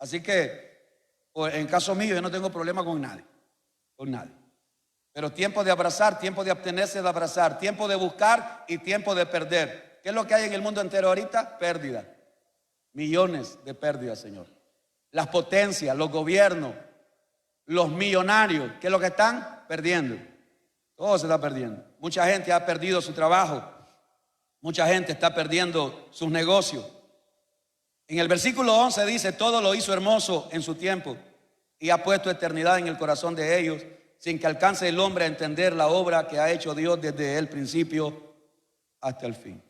Así que, en caso mío, yo no tengo problema con nadie, con nadie. Pero tiempo de abrazar, tiempo de abstenerse de abrazar, tiempo de buscar y tiempo de perder. ¿Qué es lo que hay en el mundo entero ahorita? Pérdida. Millones de pérdidas, Señor. Las potencias, los gobiernos, los millonarios, ¿qué es lo que están? Perdiendo. Todo se está perdiendo. Mucha gente ha perdido su trabajo. Mucha gente está perdiendo sus negocios. En el versículo 11 dice, todo lo hizo hermoso en su tiempo y ha puesto eternidad en el corazón de ellos, sin que alcance el hombre a entender la obra que ha hecho Dios desde el principio hasta el fin.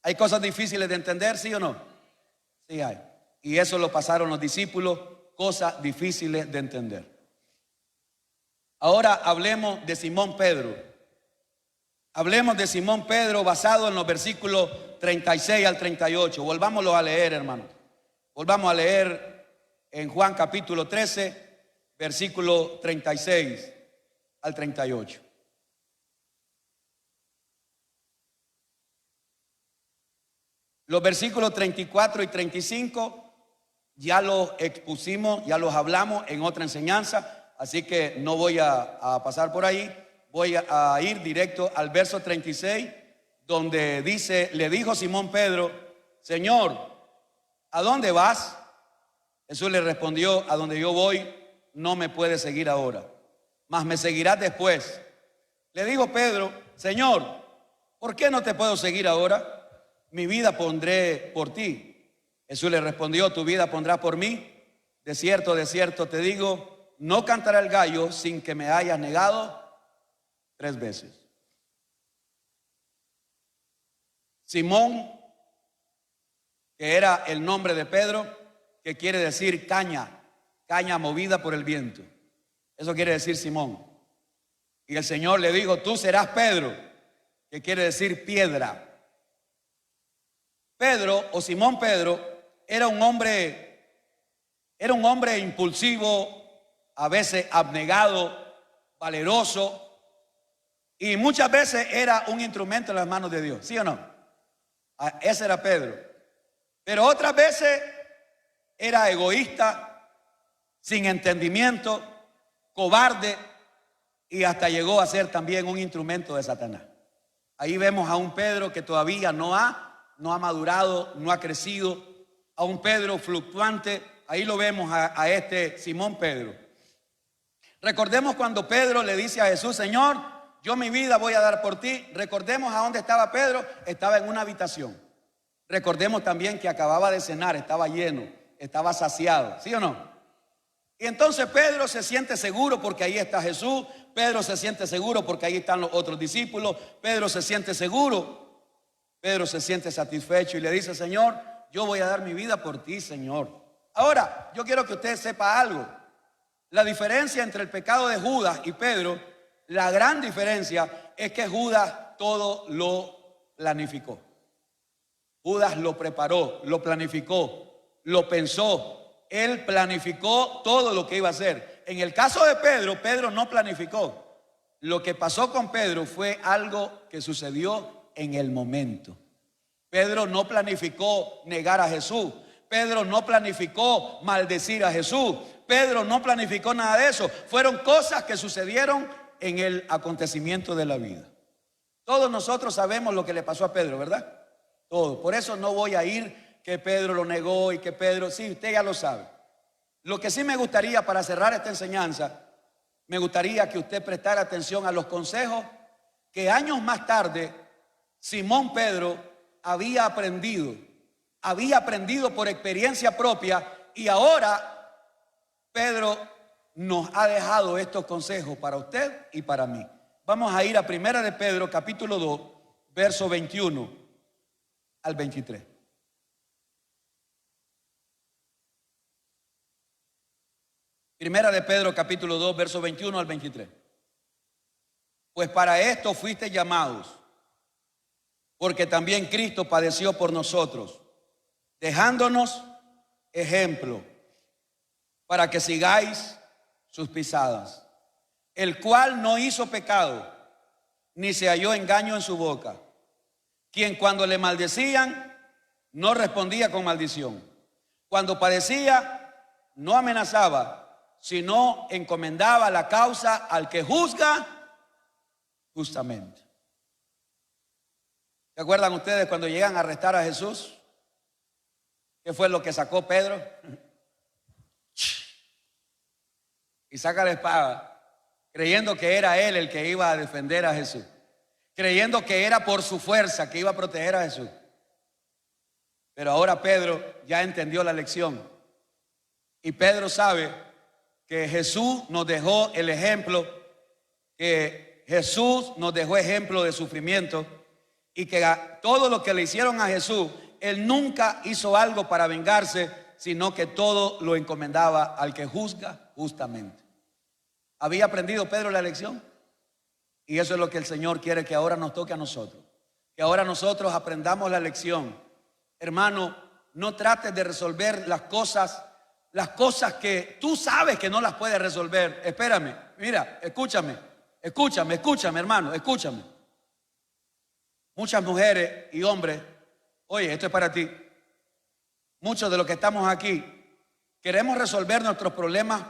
¿Hay cosas difíciles de entender, sí o no? Sí hay. Y eso lo pasaron los discípulos, cosas difíciles de entender. Ahora hablemos de Simón Pedro. Hablemos de Simón Pedro basado en los versículos 36 al 38. Volvámoslo a leer, hermanos. Volvamos a leer en Juan capítulo 13, versículo 36 al 38. Los versículos 34 y 35 ya los expusimos, ya los hablamos en otra enseñanza, así que no voy a pasar por ahí. Voy a ir directo al verso 36, donde dice, le dijo Simón Pedro, Señor, ¿a dónde vas? Jesús le respondió, a donde yo voy, no me puedes seguir ahora, mas me seguirás después. Le dijo Pedro, Señor, ¿por qué no te puedo seguir ahora? Mi vida pondré por ti. Jesús le respondió, tu vida pondrás por mí. De cierto te digo, no cantará el gallo sin que me hayas negado 3 veces. Simón, que era el nombre de Pedro, que quiere decir caña, caña movida por el viento. Eso quiere decir Simón. Y el Señor le dijo, tú serás Pedro, que quiere decir piedra. Pedro o Simón Pedro era un hombre impulsivo, a veces abnegado, valeroso, y muchas veces era un instrumento en las manos de Dios, ¿sí o no? Ese era Pedro. Pero otras veces era egoísta, sin entendimiento, cobarde, y hasta llegó a ser también un instrumento de Satanás. Ahí vemos a un Pedro que todavía no ha madurado, no ha crecido, a un Pedro fluctuante. Ahí lo vemos a este Simón Pedro. Recordemos cuando Pedro le dice a Jesús, Señor, yo mi vida voy a dar por ti. Recordemos a dónde estaba Pedro, estaba en una habitación. Recordemos también que acababa de cenar, estaba lleno, estaba saciado, ¿sí o no? Y entonces Pedro se siente seguro porque ahí está Jesús. Pedro se siente seguro porque ahí están los otros discípulos. Pedro se siente seguro. Pedro se siente satisfecho y le dice, Señor, yo voy a dar mi vida por ti, Señor. Ahora, yo quiero que usted sepa algo. La diferencia entre el pecado de Judas y Pedro, la gran diferencia es que Judas todo lo planificó. Judas lo preparó, lo planificó, lo pensó. Él planificó todo lo que iba a hacer. En el caso de Pedro, Pedro no planificó. Lo que pasó con Pedro fue algo que sucedió en el momento. Pedro no planificó negar a Jesús. Pedro no planificó maldecir a Jesús. Pedro no planificó nada de eso. Fueron cosas que sucedieron en el acontecimiento de la vida. Todos nosotros sabemos lo que le pasó a Pedro, ¿verdad? Todo. Por eso no voy a ir que Pedro lo negó y que Pedro, sí, usted ya lo sabe. Lo que sí me gustaría para cerrar esta enseñanza, me gustaría que usted prestara atención a los consejos que años más tarde Simón Pedro había aprendido por experiencia propia, y ahora Pedro nos ha dejado estos consejos para usted y para mí. Vamos a ir a Primera de Pedro capítulo 2, verso 21 al 23. Primera de Pedro capítulo 2, verso 21 al 23. Pues para esto fuiste llamados, porque también Cristo padeció por nosotros, dejándonos ejemplo para que sigáis sus pisadas, el cual no hizo pecado, ni se halló engaño en su boca, quien cuando le maldecían no respondía con maldición, cuando padecía no amenazaba, sino encomendaba la causa al que juzga justamente. ¿Se acuerdan ustedes cuando llegan a arrestar a Jesús? ¿Qué fue lo que sacó Pedro? Y saca la espada, creyendo que era él el que iba a defender a Jesús, creyendo que era por su fuerza que iba a proteger a Jesús. Pero ahora Pedro ya entendió la lección, y Pedro sabe que Jesús nos dejó el ejemplo, que Jesús nos dejó ejemplo de sufrimiento, y que todo lo que le hicieron a Jesús, él nunca hizo algo para vengarse, sino que todo lo encomendaba al que juzga justamente. ¿Había aprendido Pedro la lección? Y eso es lo que el Señor quiere que ahora nos toque a nosotros, que ahora nosotros aprendamos la lección. Hermano, no trates de resolver las cosas que tú sabes que no las puedes resolver. Espérame, mira, escúchame, hermano, escúchame. Muchas mujeres y hombres, oye, esto es para ti. Muchos de los que estamos aquí queremos resolver nuestros problemas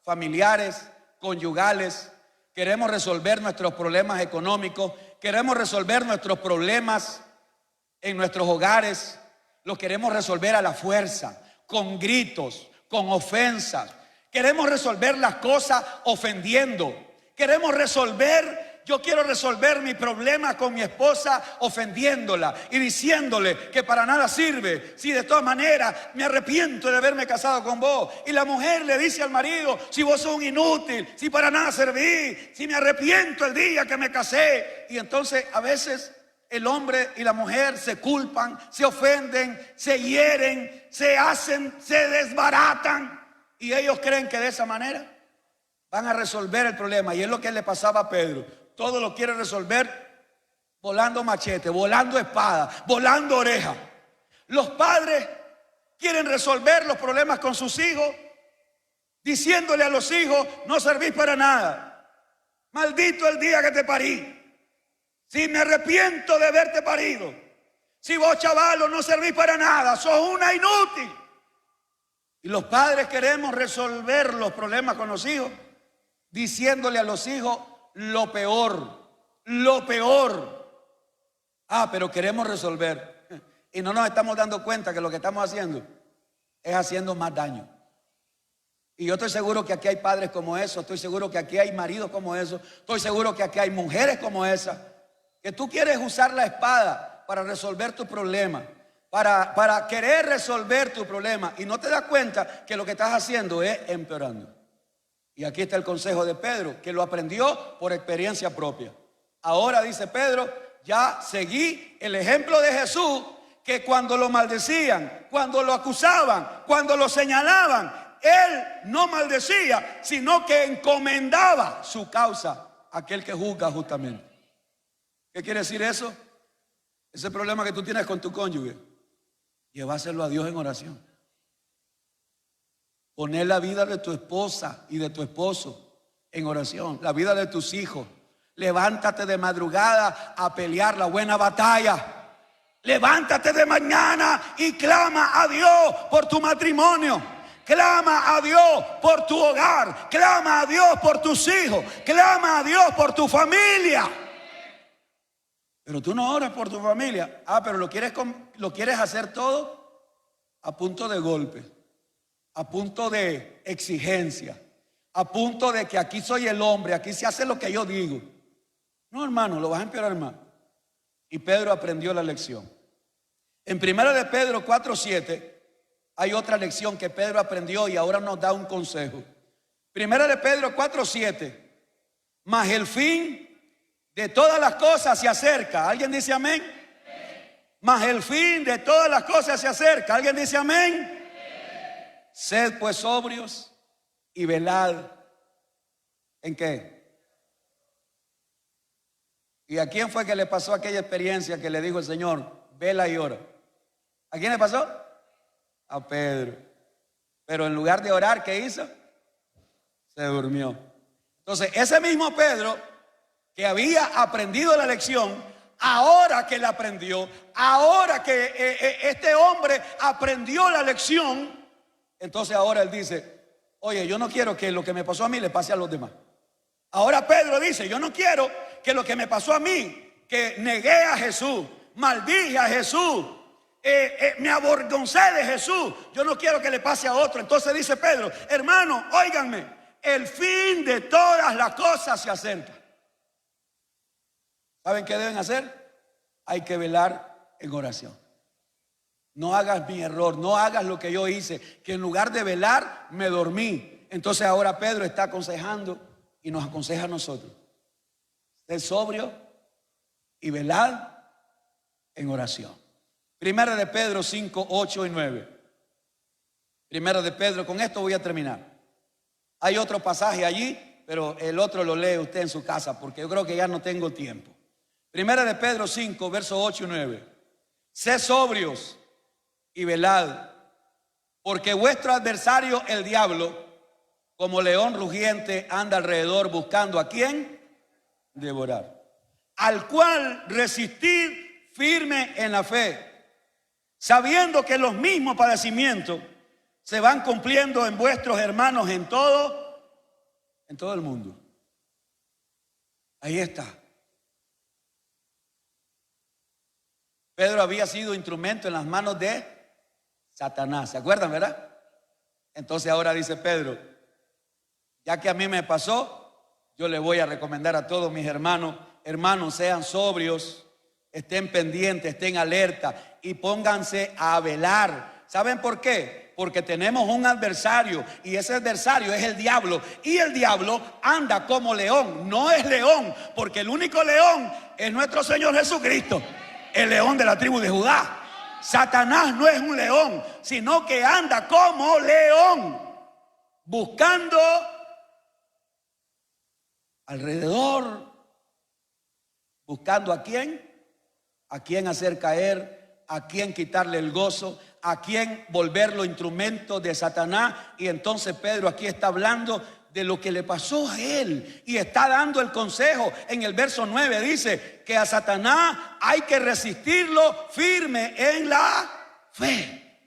familiares, conyugales, queremos resolver nuestros problemas económicos, queremos resolver nuestros problemas en nuestros hogares, los queremos resolver a la fuerza, con gritos, con ofensas. Queremos resolver las cosas ofendiendo. Yo quiero resolver mi problema con mi esposa ofendiéndola y diciéndole que para nada sirve, si de todas maneras me arrepiento de haberme casado con vos. Y la mujer le dice al marido, si vos sos un inútil, si para nada serví, si me arrepiento el día que me casé. Y entonces a veces el hombre y la mujer se culpan, se ofenden, se hieren, se desbaratan, y ellos creen que de esa manera van a resolver el problema. Y es lo que le pasaba a Pedro. Todo lo quiere resolver volando machete, volando espada, volando oreja. Los padres quieren resolver los problemas con sus hijos, diciéndole a los hijos, no servís para nada. Maldito el día que te parí. Si me arrepiento de haberte parido. Si vos, chavalo, no servís para nada, sos una inútil. Y los padres queremos resolver los problemas con los hijos, diciéndole a los hijos lo peor. Pero queremos resolver y no nos estamos dando cuenta que lo que estamos haciendo es haciendo más daño. Y yo estoy seguro que aquí hay padres como esos, estoy seguro que aquí hay maridos como esos, estoy seguro que aquí hay mujeres como esas, que tú quieres usar la espada para resolver tu problema, para querer resolver tu problema, y no te das cuenta que lo que estás haciendo es empeorando. Y aquí está el consejo de Pedro, que lo aprendió por experiencia propia. Ahora, dice Pedro, ya seguí el ejemplo de Jesús, que cuando lo maldecían, cuando lo acusaban, cuando lo señalaban, él no maldecía, sino que encomendaba su causa a aquel que juzga justamente. ¿Qué quiere decir eso? Ese problema que tú tienes con tu cónyuge, lleváselo a Dios en oración. Poner la vida de tu esposa y de tu esposo en oración, la vida de tus hijos. Levántate de madrugada a pelear la buena batalla. Levántate de mañana y clama a Dios por tu matrimonio. Clama a Dios por tu hogar. Clama a Dios por tus hijos. Clama a Dios por tu familia. Pero tú no oras por tu familia. Pero lo quieres hacer todo a punto de golpe, a punto de exigencia, a punto de que aquí soy el hombre, aquí se hace lo que yo digo. No, hermano, lo vas a empeorar más. Y Pedro aprendió la lección. En 1 de Pedro 4:7 hay otra lección que Pedro aprendió y ahora nos da un consejo. 1 de Pedro 4:7, mas el fin de todas las cosas se acerca. ¿Alguien dice amén? Mas el fin de todas las cosas se acerca. ¿Alguien dice amén? Sed pues sobrios y velad. ¿En qué? ¿Y a quién fue que le pasó aquella experiencia que le dijo el Señor, vela y ora? ¿A quién le pasó? A Pedro. Pero en lugar de orar, ¿qué hizo? Se durmió. Entonces, ese mismo Pedro que había aprendido la lección, ahora que la aprendió, ahora que este hombre aprendió la lección, Entonces ahora él dice, oye, yo no quiero que lo que me pasó a mí le pase a los demás. Ahora Pedro dice, yo no quiero que lo que me pasó a mí, que negué a Jesús, maldije a Jesús, me avergoncé de Jesús, yo no quiero que le pase a otro. Entonces dice Pedro, hermano, óiganme, el fin de todas las cosas se acerca. ¿Saben qué deben hacer? Hay que velar en oración. No hagas mi error, no hagas lo que yo hice, que en lugar de velar me dormí. Entonces ahora Pedro está aconsejando y nos aconseja a nosotros: sed sobrio y velad en oración. Primera de Pedro 5, 8 y 9. Primera de Pedro, con esto voy a terminar. Hay otro pasaje allí, pero el otro lo lee usted en su casa, porque yo creo que ya no tengo tiempo. Primera de Pedro 5, versos 8 y 9. Sed sobrios y velad, porque vuestro adversario el diablo, como león rugiente, anda alrededor buscando a quién devorar, al cual resistid firme en la fe, sabiendo que los mismos padecimientos se van cumpliendo en vuestros hermanos en todo el mundo. Ahí está. Pedro había sido instrumento en las manos de Satanás, ¿se acuerdan, verdad? Entonces ahora dice Pedro, ya que a mí me pasó, yo le voy a recomendar a todos mis hermanos, sean sobrios, estén pendientes, estén alerta y pónganse a velar. ¿Saben por qué? Porque tenemos un adversario y ese adversario es el diablo, y el diablo anda como león. No es león, porque el único león es nuestro Señor Jesucristo, el león de la tribu de Judá. Satanás no es un león, sino que anda como león, buscando alrededor, buscando a quién hacer caer, a quién quitarle el gozo, a quién volverlo instrumento de Satanás. Y entonces Pedro aquí está hablando de lo que le pasó a él y está dando el consejo. En el verso 9 dice que a Satanás hay que resistirlo firme en la fe.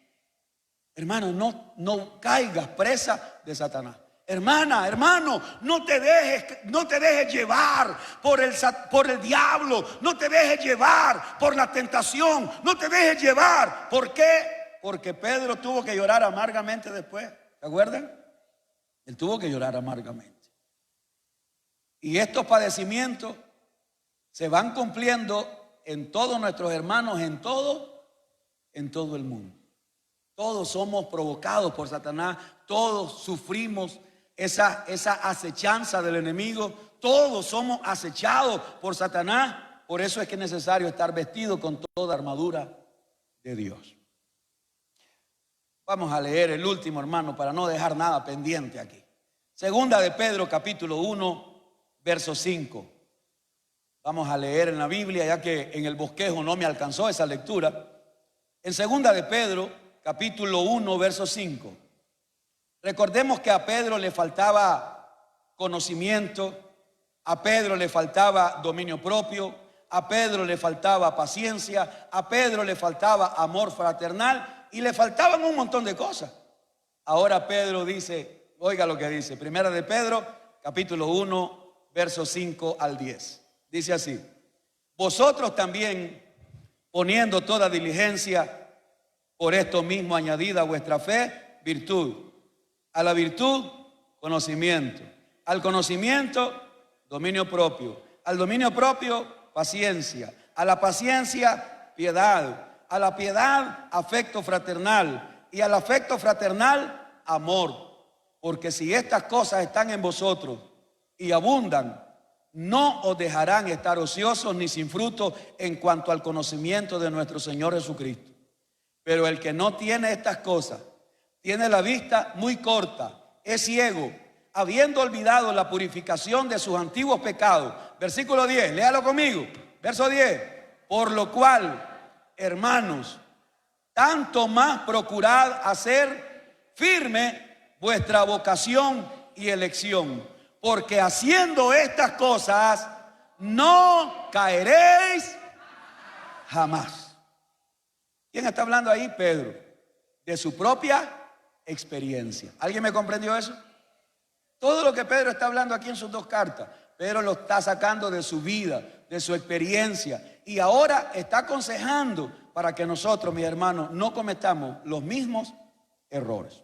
Hermano, no caigas presa de Satanás. Hermana, hermano, no te dejes llevar por el diablo, no te dejes llevar por la tentación, no te dejes llevar. ¿Por qué? Porque Pedro tuvo que llorar amargamente después, ¿se acuerdan? Él tuvo que llorar amargamente. Y estos padecimientos se van cumpliendo en todos nuestros hermanos, en todo el mundo. Todos somos provocados por Satanás, todos sufrimos esa acechanza del enemigo, todos somos acechados por Satanás. Por eso es que es necesario estar vestido con toda armadura de Dios. Vamos a leer el último, hermano, para no dejar nada pendiente aquí. Segunda de Pedro, capítulo 1, verso 5. Vamos a leer en la Biblia, ya que en el bosquejo no me alcanzó esa lectura. En segunda de Pedro, capítulo 1, verso 5. Recordemos que a Pedro le faltaba conocimiento, a Pedro le faltaba dominio propio, a Pedro le faltaba paciencia, a Pedro le faltaba amor fraternal y le faltaban un montón de cosas. Ahora Pedro dice, oiga lo que dice, primera de Pedro, capítulo 1, versos 5 al 10. Dice así: vosotros también, poniendo toda diligencia, por esto mismo añadida a vuestra fe, virtud. A la virtud, conocimiento. Al conocimiento, dominio propio. Al dominio propio, paciencia. A la paciencia, piedad. A la piedad, afecto fraternal. Y al afecto fraternal, amor. Porque si estas cosas están en vosotros y abundan, no os dejarán estar ociosos ni sin fruto en cuanto al conocimiento de nuestro Señor Jesucristo. Pero el que no tiene estas cosas, tiene la vista muy corta, es ciego, habiendo olvidado la purificación de sus antiguos pecados. Versículo 10, léalo conmigo. Verso 10. Por lo cual, hermanos, tanto más procurad hacer firme vuestra vocación y elección, porque haciendo estas cosas no caeréis jamás. ¿Quién está hablando ahí? Pedro. De su propia experiencia. ¿Alguien me comprendió eso? Todo lo que Pedro está hablando aquí en sus dos cartas, Pedro lo está sacando de su vida, de su experiencia, y ahora está aconsejando para que nosotros, mis hermanos, no cometamos los mismos errores.